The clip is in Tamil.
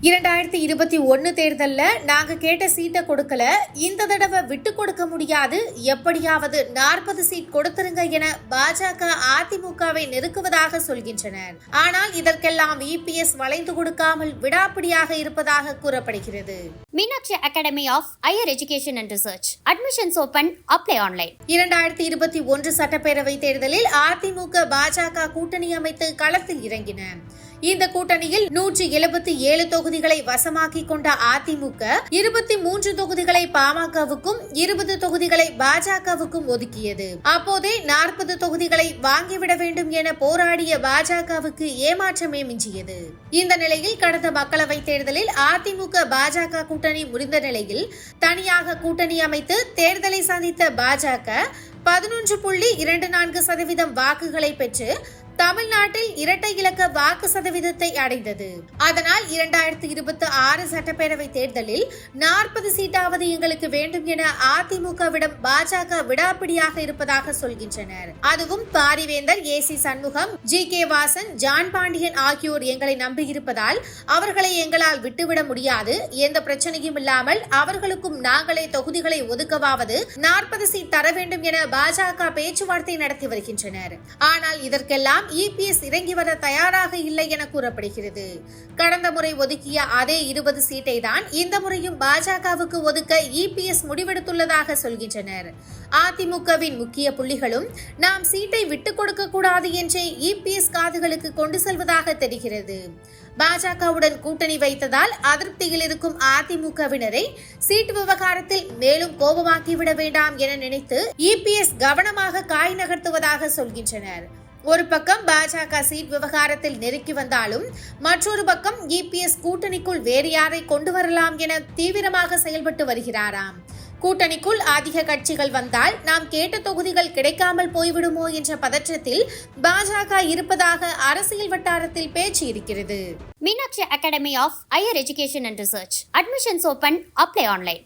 2021 தேர்தல்ல நாங்க கேட்ட சீட்டை கொடுக்கல, இந்த தடவை விட்டு கொடுக்க முடியாது, எப்படியாவது 40 சீட் கொடுத்துருங்க என பாஜக அதிமுகவை நெருக்குவதாக சொல்கின்றனர். ஆனால் இதற்கெல்லாம் இபிஎஸ் வளைந்து கொடுக்காமல் விடாப்பிடியாக இருப்பதாக கூறப்படுகிறது. Meenakshi Academy of Higher Education and Research admissions open, apply online. 2021 சட்டப்பேரவை தேர்தலில் அதிமுக பாஜக கூட்டணி அமைத்து களத்தில் இறங்கின. இந்த கூட்டணியில் 177 தொகுதிகளை வசமாக்கிக் கொண்ட அதிமுக 23 தொகுதிகளை பாமகவுக்கும் 20 தொகுதிகளை பாஜகவுக்கும் ஒதுக்கியது. அப்போதே 40 தொகுதிகளை வாங்கிவிட வேண்டும் என போராடிய பாஜகவுக்கு ஏமாற்றமே மிஞ்சியது. இந்த நிலையில் கடந்த மக்களவைத் தேர்தலில் அதிமுக பாஜக கூட்டணி முடிந்த நிலையில் தனியாக கூட்டணி அமைத்து தேர்தலை சந்தித்த பாஜக 11.24% வாக்குகளை பெற்று தமிழ்நாட்டில் இரட்டை இலக்க வாக்கு சதவீதத்தை அடைந்தது. அதனால் 2026 சட்டப்பேரவை தேர்தலில் 40 சீட்டாவது எங்களுக்கு வேண்டும் என அதிமுகவிடம் பாஜக விடாப்பிடியாக இருப்பதாக சொல்கின்றனர். அதுவும் பாரிவேந்தர், ஏசி சண்முகம், ஜி.கே. வாசன், ஜான் பாண்டியன் ஆகியோர் எங்களை நம்பியிருப்பதால் அவர்களை எங்களால் விட்டுவிட முடியாது. எந்த பிரச்சனையும் இல்லாமல் அவர்களுக்கும் நாங்களே தொகுதிகளை ஒதுக்கவாவது 40 சீட் தர வேண்டும் என பாஜக பேச்சுவார்த்தை நடத்தி வருகின்றனர். ஆனால் இதற்கெல்லாம் இபிஎஸ் இறங்கி வர தயாராக இல்லை என கூறப்படுகிறது. கடந்த முறை ஒதுக்கிய அதே 20 சீட்டை தான் இந்த முறையும் பாஜகவுக்கு ஒதுக்க இபிஎஸ் முடிவெடுத்துள்ளதாக சொல்கின்றனர். அதிமுகவின் முக்கிய புள்ளிகளும் நாம் சீட்டை விட்டுக் கொடுக்க கூடாது என்றே இபிஎஸ் காதுகளுக்கு கொண்டு செல்வதாக தெரிகிறது. பாஜகவுடன் கூட்டணி வைத்ததால் அதிருப்தியில் இருக்கும் அதிமுகவினரை சீட் விவகாரத்தில் மேலும் கோபமாக்கிவிட வேண்டாம் என நினைத்து இபிஎஸ் கவனமாக காய் நகர்த்துவதாக சொல்கின்றனர். ஒரு பக்கம் பாஜக சீட் விவகாரத்தில் நெருக்கி வந்தாலும் மற்றொரு பக்கம் இபிஎஸ் கூட்டணிக்குள் வேறு யாரை கொண்டு வரலாம் என தீவிரமாக செயல்பட்டு வருகிறாராம். கூட்டணிக்குள் அதிக கட்சிகள் வந்தால் நாம் கேட்ட தொகுதிகள் கிடைக்காமல் போய்விடுமோ என்ற பதற்றத்தில் பாஜக இருப்பதாக அரசியல் வட்டாரத்தில் பேச்சு இருக்கிறது. Meenakshi Academy of Higher Education and Research admissions open, apply online.